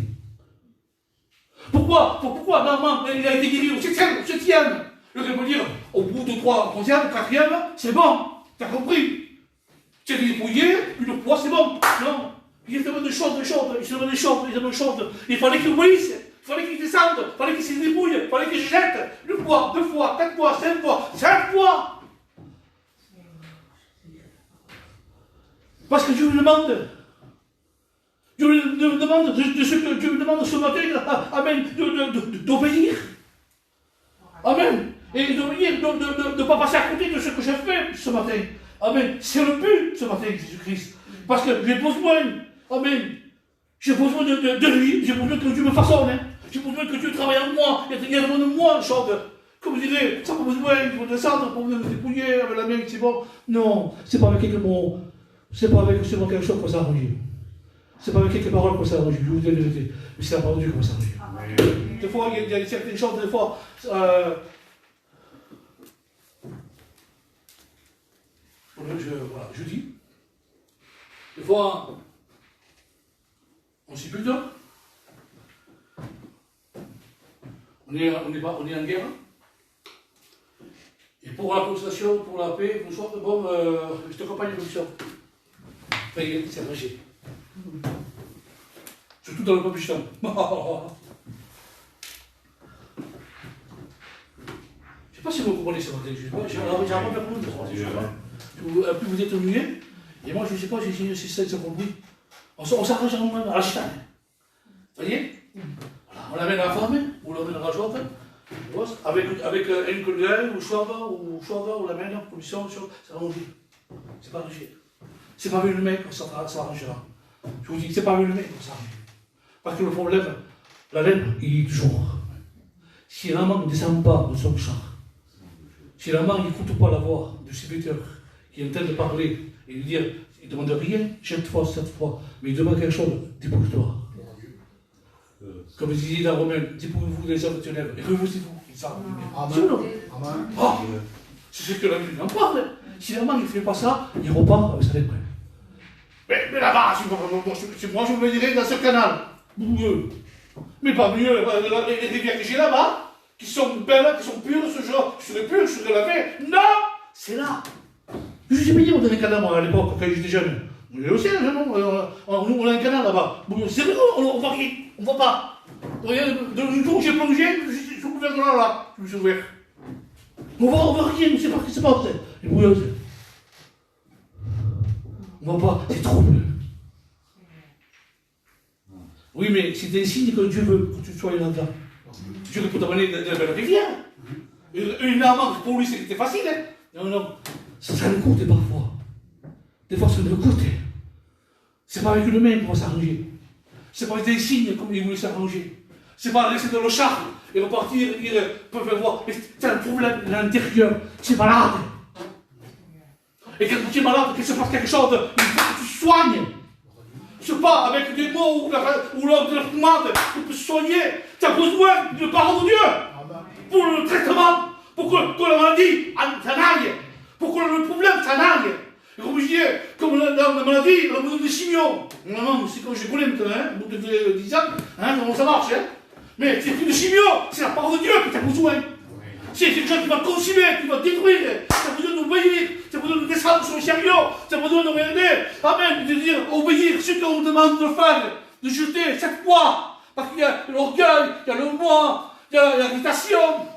[SPEAKER 7] Pourquoi? Normalement, il a été guéri au 7e. Le gars peut dire, au bout de 3e, 4e, c'est bon. T'as compris? Tu es dépouillé, une fois, c'est bon. Non. Il se demande des choses. Il fallait qu'il obéisse. Il fallait qu'il descende. Il fallait qu'il se dépouille. Il fallait qu'il se jette. 1 fois, 2 fois, 4 fois, 5 fois, 5 fois. Parce que Dieu lui demande. Dieu lui demande de ce que Dieu lui demande ce matin. Amen. D'obéir. Amen. Et d'obéir, de ne pas passer à côté de ce que j'ai fait ce matin. Amen. C'est le but ce matin, Jésus-Christ. Parce que j'ai besoin. Amen. J'ai besoin de lui. J'ai besoin que Dieu me façonne. Hein. J'ai besoin que Dieu travaille en moi. Il y a besoin de moi, une chose. Comme je dirais, ça n'a pas besoin, il faut descendre pour me dépouiller avec la main, c'est bon. Non, c'est pas avec quelques mots. C'est pas avec seulement quelque chose qu'on s'arrange. C'est pas avec quelques paroles qu'on s'arrange. Je vous dis la vérité. Mais c'est la parole de Dieu qu'on s'arrange. Des fois, il y a certaines choses, des fois. Je dis. Des fois, on s'y bute. On est en guerre. Et pour la conversation, pour la paix, bonsoir, bon, je t'accompagne comme ça. Enfin, c'est rangé. Surtout dans le peuple juif. pas si vous comprenez ce matin, je sais pas, j'ai un peu de ce matin. Plus vous êtes ennuyé, et moi je ne sais pas, j'ai 600 compris. On s'arrange à la chitane. Vous voyez? Voilà, on l'amène à la femme, on l'amène à la joie, avec une colère, ou chouava, ou la main, commission, c'est arrangé. C'est pas arrangé. C'est pas avec le mec, ça arrangera. Je vous dis que c'est pas avec le mec, ça arrange. Parce que le problème, la laine, il est toujours. Si l'amant ne descend pas de son char, si l'amant n'écoute pas la voix du serviteur qui est en train de parler et lui dire, il ne demande rien, 7 fois, mais il demande quelque chose, dépouille-toi. Comme vous disiez dans Romain, dépouillez-vous des œuvres de ténèbres et revêtez-vous. C'est ce que la Bible en parle. Si l'amant ne fait pas ça, il repart avec sa lèpre. Mais là-bas, moi je me dirais dans ce canal, boueux. Mais pas mieux, les rivières que j'ai là-bas, qui sont belles, qui sont pures, ce genre, je serais pur, je serais lavé. Non, c'est là. Je suis baigné dans un canal, moi, à l'époque, quand j'étais jeune. On est aussi, on a un canal là-bas. C'est vrai, on voit rien, on ne voit pas. Le jour où j'ai plongé, je suis ouvert là, je me suis ouvert. On voit rien, on ne sait pas ce qui se passe. Les bouilleuses. On ne voit pas, c'est trop bleu. Oui, mais c'est un signe que Dieu veut que tu sois là-dedans. Dieu peut t'amener de la belle rivière. Une amende, pour lui, c'était facile. Hein? Non, ça le coûte parfois. Des fois, ça le coûte. C'est pas avec une main qu'on va s'arranger. C'est pas avec des signes comme il voulait s'arranger. C'est pas laisser dans le char et repartir et dire, peuvent voir. Mais c'est un problème à l'intérieur. Tu es malade. Et quand tu es malade, qu'il se passe quelque chose, il faut que tu soignes. C'est pas avec des mots ou de la pommade que tu peux se soigner. Tu as besoin de parole de Dieu pour le traitement, pour que la maladie s'en aille, pour que le problème s'en aille. Et comme je disais, comme la maladie, on a besoin de chimio. Non, c'est comme je connais maintenant, au bout de 10 ans, comment ça marche. Mais c'est plus de chimio, c'est la parole de Dieu que tu as besoin. C'est quelque chose qui va consumer, qui va détruire. Tu as besoin d'obéir, tu as besoin de descendre sur le chariot, tu as besoin de regarder. Amen, de dire obéir ce qu'on vous demande de faire, de jeter cette foi. Parce qu'il y a l'orgueil, il y a le moi, il y a l'irritation,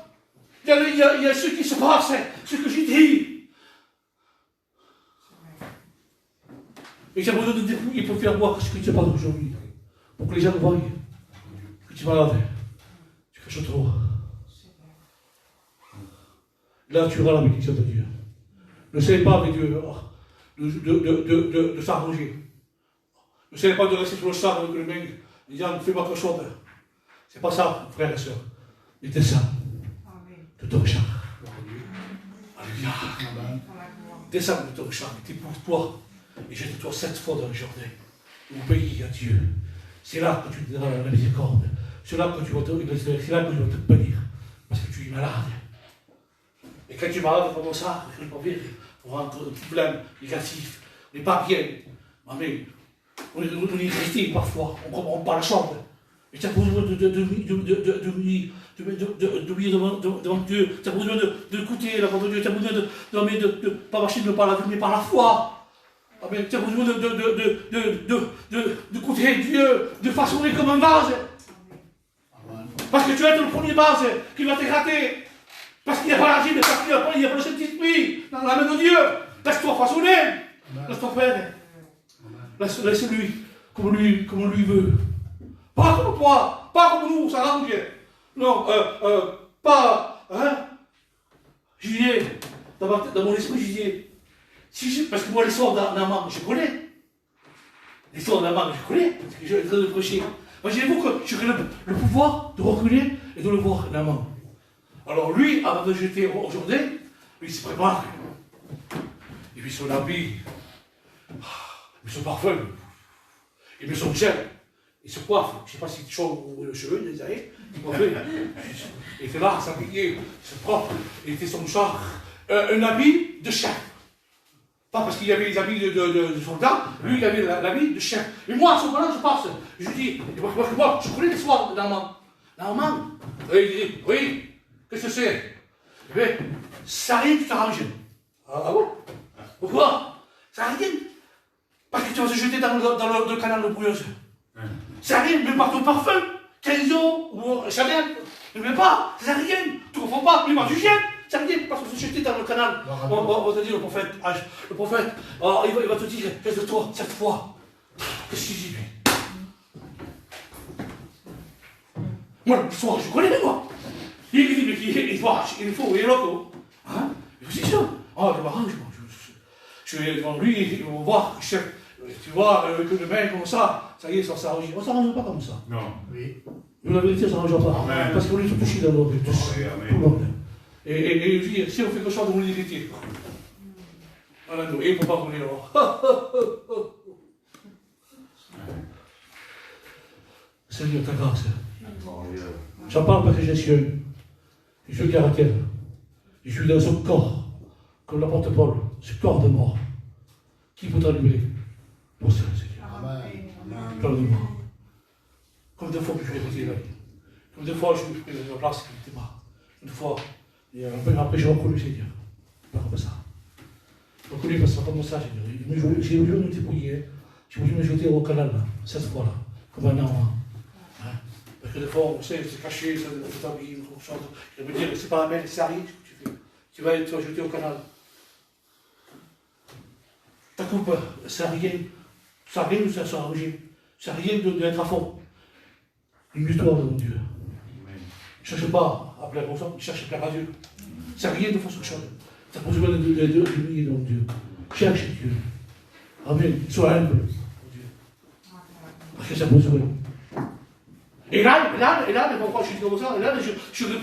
[SPEAKER 7] il y a ce qui se passe, ce que j'ai dit. Et tu as besoin de dépouiller pour faire voir ce que tu parles aujourd'hui. Pour que les gens voient que tu es malade, tu caches trop. Là, tu auras la bénédiction de Dieu. Ne savez pas avec Dieu de s'arranger. Ne savez pas de rester sur le char avec le mec disant fais votre chose. C'est pas ça, frère et soeur. Mais descends de ton char. Alléluia. Descends de ton char, dépouille-toi et jette-toi 7 fois dans le jardin. Obéis à Dieu. C'est là que tu te donneras la miséricorde. C'est là que tu vas te bénir. Parce que tu es malade. Et quand tu es malade comme ça, pour rendre un problème négatif, n'est pas bien. Mais on est resté parfois, on parle chambre. Et tu as besoin de devant Dieu, tu as besoin d'écouter la voix de Dieu, tu as besoin de pas marcher par la vue, mais par la foi. Tu as besoin d'écouter Dieu, de façonner comme un vase. Parce que tu vas être le premier vase qui va te gratter. Parce qu'il n'y a pas l'argile, parce qu'il n'y a pas le Saint-Esprit dans la main de Dieu. Laisse-toi façonner. Laisse-toi faire. Laisse-lui comme lui veut. Pas comme toi, pas comme nous, ça arrange. Non, pas. Julien, dans mon esprit, Julien. Parce que moi, l'histoire d'un manque, je connais. L'histoire d'un manque, je connais. Parce que je vais le prêcher. Imaginez-vous que j'aurais le pouvoir de reconnaître et de le voir d'un manque. Alors lui, avant de jeter aujourd'hui, lui il se prépare. Il met son habit, il met son parfum, il met son gel, il se coiffe. Je ne sais pas si c'est chaud ou le cheveu, vous savez. Il était là, s'habiller, c'est propre. Il était son char, un habit de chef. Pas parce qu'il y avait les habits de soldat, lui il avait l'habit de chef. Et moi, à ce moment-là, je passe. Je dis, moi, je connais l'histoire de Naaman. Naaman, il dit, oui. Qu'est-ce que c'est? Eh bien, ça n'a rien qui t'arrange. Ah bon? Pourquoi? Ça n'a rien. Parce que tu vas te jeter dans le canal de bouilleuse. Ça n'a rien, même par ton parfum, Kenzo ou Chanel, ne mets pas, ça n'a rien. Tu ne comprends pas, mais moi tu jettes. c'est rien, parce que j'étais dans le canal. On va te dire, le prophète, il va te dire, de toi, cette fois. Qu'est-ce qu'il dit, lui? Moi, le soir, je connais, moi. Il dit, mais il faut, il est loco. Hein? C'est ça. Ah, je m'arrange, moi. Je vais devant lui, il va voir, tu vois, que le mec comme ça y est, ça s'arrange. On ne s'arrange pas comme ça.
[SPEAKER 3] Non.
[SPEAKER 7] Oui. Mais la vérité, ça ne s'arrange pas.
[SPEAKER 3] Amen.
[SPEAKER 7] Parce qu'on est tout touché dans l'ordre. Tout le monde. Et je dis, si on fait quelque chose de l'humilité, voilà, nous, et il ne faut pas qu'on est là. Seigneur, ta grâce. J'en parle parce que je suis un. Je suis caractère. Je suis dans un corps, comme l'apôtre Paul, ce corps de mort. Qui voudra libérer pour ça, Seigneur? Amen. Parle-moi. Comme des fois que je vais rester là. Comme des fois je me pris dans la place qui n'était pas. Une fois, et après j'ai reconnu, Seigneur. Pas comme ça. J'ai reconnu parce que c'est pas comme ça, Seigneur. J'ai voulu me débrouiller. J'ai voulu me jeter au canal, là, cette fois-là, comme un an. Hein? Parce que des fois, on sait, c'est caché, ça t'habille, on chante. Je veux dire, c'est pas la même, c'est rien ce que tu fais. Tu vas être jeté au canal. Ta coupe, ça n'a rien ou ça s'est arrangé. Ça n'a rien d'être à fond. Une victoire de mon Dieu. Ne cherche pas à plaire aux hommes, il cherche à plaire à Dieu. Ça n'a rien de fausse chose. Tu as besoin de l'humilier dans Dieu. Cherche Dieu. Amen. Sois humble pour Dieu. Parce que ça a besoin. Et là, pourquoi je suis comme ça? Et là,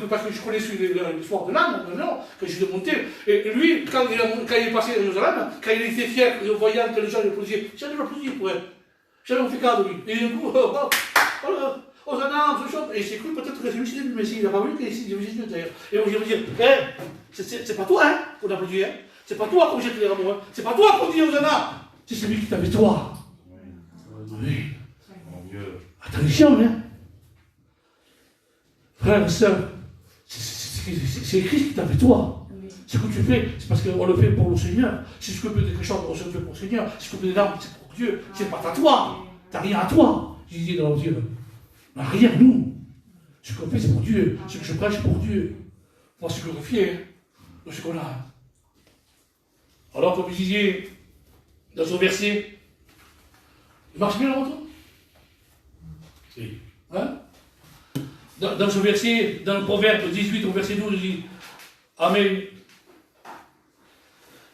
[SPEAKER 7] parce que je connais l'histoire de l'âme, maintenant, que je suis monté. Et lui, quand il est passé à Jérusalem, quand il était fier, voyant que les gens l'applaudisaient, j'allais l'applaudir pour elle. J'allais fait cas de lui. Et du coup, Hosanna, je chante. Et j'ai cru peut-être que je me suis dit, mais s'il n'a pas vu qu'il est ici, d'ailleurs. Et moi, je vais dire, c'est pas toi, hein, qu'on applaudit, hein. C'est pas toi qu'on jette les rameaux, hein. C'est pas toi qu'on dit Hosanna. C'est celui qui t'avait toi. Oui. Attention, hein. Frère et soeur, c'est Christ qui t'a fait toi. Ce que tu fais, c'est parce qu'on le fait pour le Seigneur. Si ce que peut quelque chose, on se le fait pour le Seigneur. Si ce que peut des larmes, c'est pour Dieu. C'est pas à toi. T'as rien à toi. Je disais dans Dieu. On n'a rien, nous. Ce qu'on fait, c'est pour Dieu. Ce que je prêche, c'est pour Dieu. Pour se glorifier de ce qu'on a. Alors, comme je disais, dans ce verset, il marche bien la moto? Si. Hein? Dans ce verset, dans le Proverbe 18 au verset 12, il dit Amen.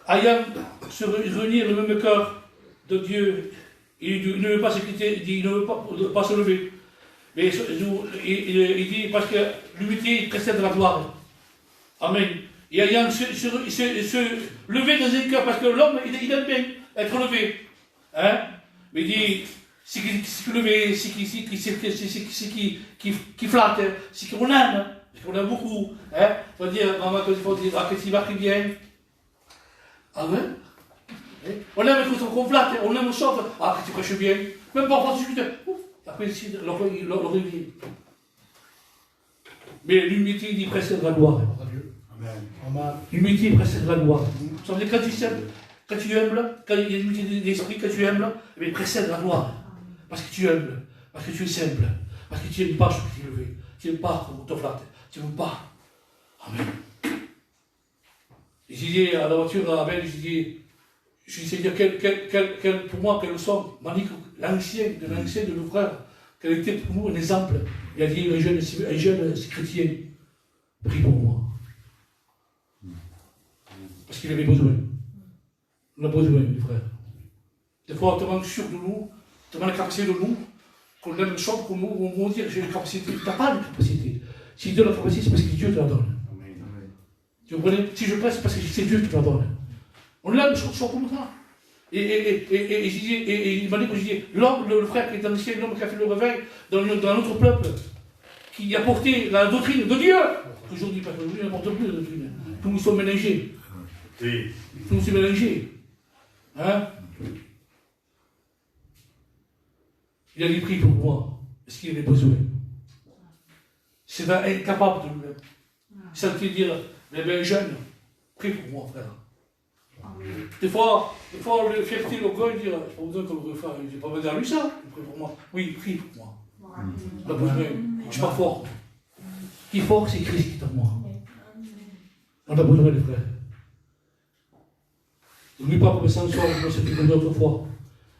[SPEAKER 7] Ayant se réunir le même cœur de Dieu, il ne veut pas se quitter, il dit, il ne veut pas se lever. Mais il dit parce que l'humilité précède la gloire. Amen. Et ayant se lever dans un cœur, parce que l'homme, il aime bien être levé. Hein? Mais il dit c'est qui levé, c'est qui flatte, c'est qu'on aime, parce qu'on aime beaucoup. Hein? Il faut dire, maman, quand il faut dire, qu'est-ce qui va qui vient? Amen. On aime qu'on flatte, on aime au chauffe, que tu prêches bien. Même parfois, tu dis, après, l'oreille vient. Mais l'humilité, il précède la gloire. Amen. L'humilité précède la gloire. Ça veut dire quand tu es humble, quand il y a l'humilité d'esprit, quand tu es humble, il précède la gloire. Parce que tu es humble, parce que tu es simple, parce que tu n'aimes pas ce que tu es levé, tu n'aimes pas qu'on te flatte, tu n'aimes pas. Amen. Je disais à la voiture à Abel, je disais Seigneur, pour moi, quelle leçon, l'ancien de nos frères, quel était pour nous un exemple. Il a dit un jeune chrétien, prie pour moi. Parce qu'il avait besoin. On a besoin, mes frères. Des fois, on te manque sûr de nous, on te manque la capacité de nous, qu'on aime le chant, qu'on va dire j'ai une capacité. Tu n'as pas de capacité. S'il donne la capacité, c'est parce que Dieu te la donne. Tu comprenez? Si je presse, c'est parce que c'est Dieu qui te la donne. On l'aime, je chante comme ça. Et il m'a dit que je disais, l'homme, le frère qui est ancien, l'homme qui a fait le réveil dans notre peuple, qui a porté la doctrine de Dieu. Aujourd'hui, parce qu'aujourd'hui, il n'apporte plus la doctrine. Tous nous sommes mélangés. Oui. Tous nous sommes mélangés. Hein? Il a dit prie pour moi, parce qu'il avait besoin. C'est incapable de lui-même. Ça veut dire, mais jeune, prie pour moi, frère. Des fois, le fierté, l'orgueil, dire, j'ai pas besoin qu'on le refasse, j'ai pas besoin de lui ça, prie pour moi. Oui, prie pour moi. Il a besoin, je ne suis pas fort. Qui est fort, c'est Christ qui est en moi. On a besoin des frères. N'oublie pas comme Samson, comme ce qu'il faisait autrefois.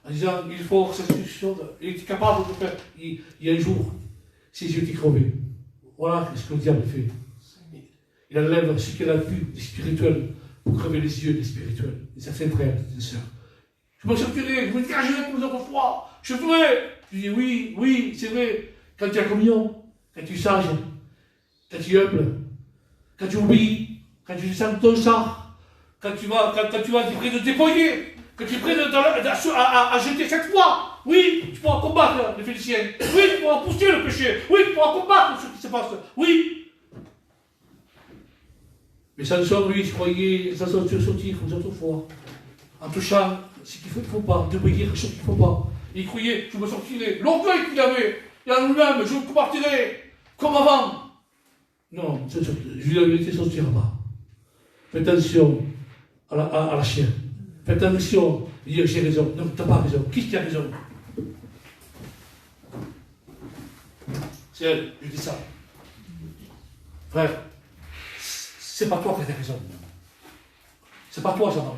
[SPEAKER 7] En disant, il faut que cette chose, il est capable de faire. Il y a un jour, ses yeux étaient crevés. Voilà ce que le diable fait. Il enlève ce qu'il a pu des spirituels pour crever les yeux des spirituels, des certains frères, des sœurs. Je me sortirai, je me dégagerai comme autrefois. Je ferai. Je dis oui, c'est vrai. Quand tu as communion, quand tu es sage, quand tu es humble, quand tu obéis, quand tu sens ton sang, quand tu vas être prêt de te déployer, que tu es prêt à jeter cette foi. Oui, tu pourras combattre les Philistins. Oui, tu pourras pousser le péché. Oui, tu pourras combattre ce qui se passe. Oui. Mais Samson, lui, je croyais, Samson se sortir comme autrefois, en touchant ce qu'il ne faut pas, d'obéir ce qu'il ne faut pas. Il croyait, je me sortirai. L'orgueil qu'il avait, et en lui-même, je me combattirai comme avant. Non, je lui ai dit, ne sortira pas. Fais attention à la chair. Fais attention, dire j'ai raison. Non, tu n'as pas raison. Qui a raison? C'est elle, je dis ça. Frère, c'est pas toi qui as raison. C'est pas toi, Jean-Marie.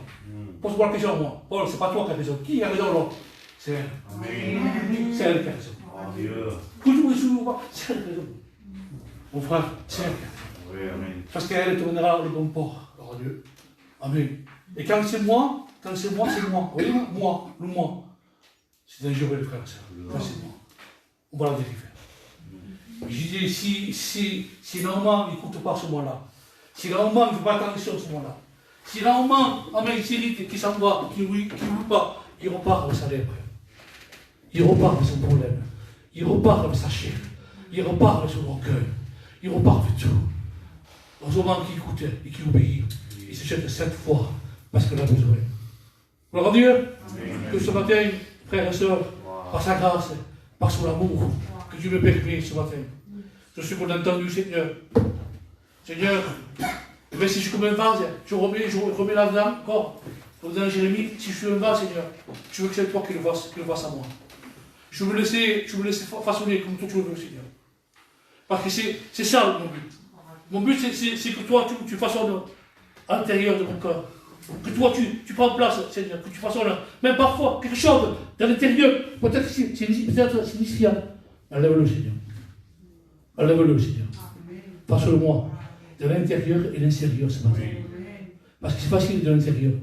[SPEAKER 7] Pose-moi la question à moi. Paul, c'est pas toi qui as raison. Qui a raison, l'autre? C'est elle. C'est elle qui a raison. C'est elle qui a raison. Mon frère, c'est elle qui a raison.
[SPEAKER 5] Oui, amen.
[SPEAKER 7] Parce qu'elle te donnera le bon port. Alors Dieu. Amen. Et quand c'est moi, c'est moi. Vous voyez, moi. C'est dangereux, les frères et sœurs. Quand c'est moi. On va la dériver. Je dis, si normalement il n'écoute pas ce moment-là, si normalement il ne fait pas attention à ce moment-là, si normalement, il s'irrite, qui s'en va, qui ne veut pas, il repart avec sa lèvre. Il repart avec son problème. Il repart avec sa chair. Il repart avec son orgueil. Il repart avec tout. Au moment qu'il écoute et qu'il obéit, il se jette 7 fois parce qu'il a besoin. Gloire à Dieu. Que ce matin, frères et sœurs, par sa grâce, par son amour, que Dieu me permet ce matin. Je suis content du Seigneur. Seigneur, mais si je suis comme un vase, je remets là-dedans encore. Dans Jérémie, si je suis un vase, Seigneur, je veux que c'est toi qui le fasses à moi. Je veux me laisser façonner comme toi tu le veux, Seigneur. Parce que c'est ça mon but. Mon but, c'est que toi, tu façonnes à l'intérieur de mon cœur. Que toi, tu prends place, Seigneur, que tu façonnes, même parfois, quelque chose dans l'intérieur, peut-être c'est initial. Enlève-le, Seigneur. Enlève-le, Seigneur. Façonne-moi de l'intérieur et l'extérieur ce matin. Parce que c'est facile de l'intérieur.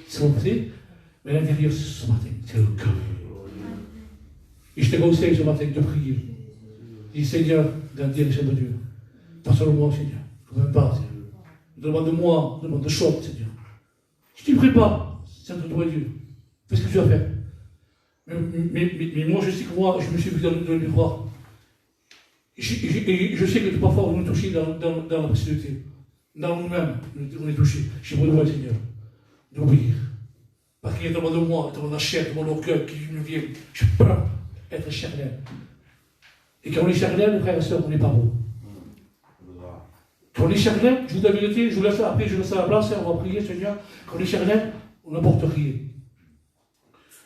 [SPEAKER 7] C'est montré, mais l'intérieur ce matin, c'est le cœur. Et je te conseille ce matin de prier. Dis Seigneur, dans la direction de Dieu. Façonne-moi, Seigneur. Je ne veux même pas, Seigneur. Demande-moi, demande de choses, Seigneur. Je ne t'y prie pas, c'est entre toi et Dieu. Fais ce que tu vas faire. Mais moi, je sais que moi, je me suis vu dans le miroir. Et je sais que parfois, on est touché dans la possibilité. Dans nous-mêmes, on est touché. J'ai besoin, Seigneur, d'obéir. Parce qu'il y a devant moi, devant la chair, devant mon cœur qui me vient. Je peux être charnel. Et quand on est charnel, frères et sœurs, on n'est pas beau. Quand on est charnel, je vous dis la vérité, je vous laisse après, je laisse à la place, on va prier, Seigneur. Quand on est charnel, on n'apporte rien.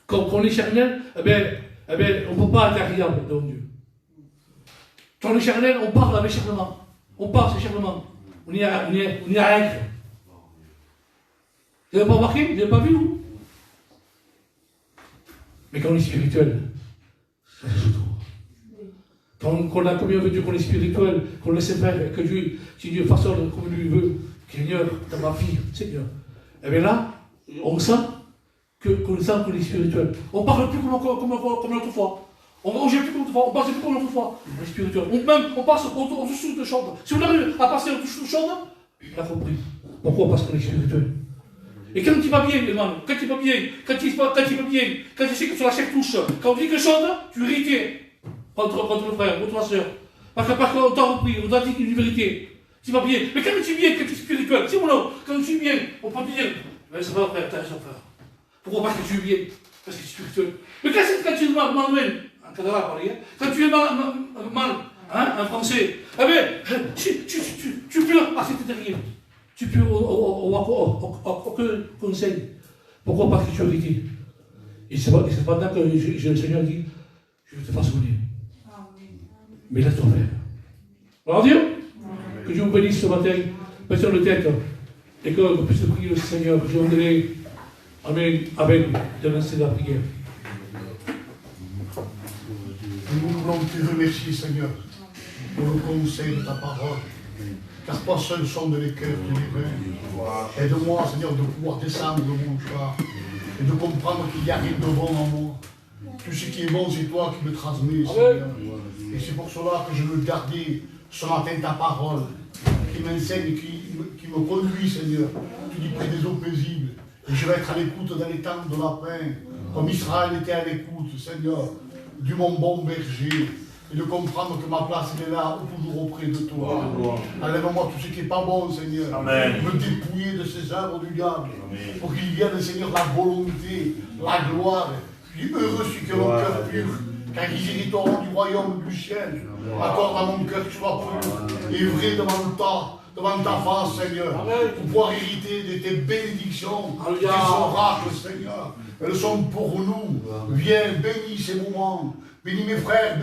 [SPEAKER 7] Quand on est charnel, on ne peut pas être agréable devant Dieu. Quand on est charnel, on parle avec charnement. On parle, c'est charnement. On est à règle. Vous n'avez pas remarqué? Vous n'avez pas vu, vous? Mais quand on est spirituel, ça se trouve. Quand on a communion avec Dieu, qu'on est spirituel, qu'on laisse faire, que Dieu, si Dieu façonne comme lui veut, Seigneur, dans ma vie, Seigneur. Et bien là, on sent qu'on est spirituel. On ne parle plus comme autrefois. On ne gère plus comme autrefois, on ne passe plus comme autrefois. On est spirituel. On passe en dessous de chambre. Si on arrive à passer en dessous de chambre, on a compris. Pourquoi? Parce qu'on est spirituel. Et quand il va bien, Emmanuel, quand il va bien, quand tu sais que sur la chair touche, quand on dit quelque chose, tu irrites contre le frère, contre la soeur. Parce qu'on t'a repris, on t'a dit une vérité. Tu vas bien. Mais quand tu es bien, quand tu es spirituel, c'est mon nom, quand tu es bien, on peut te dire, mais ça va, frère, t'as raison, frère. Pourquoi? Parce que tu es bien, parce que tu es spirituel. Mais quand tu es mal, en cadavre, parler, quand tu es mal, en français, eh bien, tu pleures, ah, c'était derrière. Tu peux aucun conseil. Pourquoi? Parce que tu es irrité. Et c'est pendant que le Seigneur dit, je vais te façonner. Mais laisse-toi faire. Alors Dieu, que Dieu vous bénisse ce matin. Baissons le tête. et qu'on puisse prier le Seigneur. Je voudrais, Amen, avec de lancer la prière.
[SPEAKER 4] Nous voulons te remercier, Seigneur, pour le conseil de ta parole. Car toi seul sonde les cœurs et les reins. Aide-moi, Seigneur, de pouvoir descendre mon cœur et de comprendre qu'il n'y a rien de bon en moi. Tout ce qui est bon, c'est toi qui me transmets, Seigneur. Et c'est pour cela que je veux garder ce matin ta parole, qui m'enseigne, qui me conduit, Seigneur. Tu dis près des eaux paisibles. Et je vais être à l'écoute dans les temps de la peine, comme Israël était à l'écoute, Seigneur, du mon bon berger. Et de comprendre que ma place elle est là, toujours auprès de toi. Enlève-moi tout ce qui n'est pas bon, Seigneur.
[SPEAKER 3] Amen.
[SPEAKER 4] Me dépouiller de ces œuvres du diable. Pour qu'il vienne, Seigneur, la volonté, la gloire. Puis heureux ceux qui ont le cœur pur, car ils hériteront du royaume du ciel. Accorde à mon cœur que tu sois pur et vrai devant ta face, Seigneur. Pour pouvoir hériter de tes bénédictions, tes oracles, Seigneur. Elles sont pour nous. Viens, bénis ces moments. Bénis mes frères.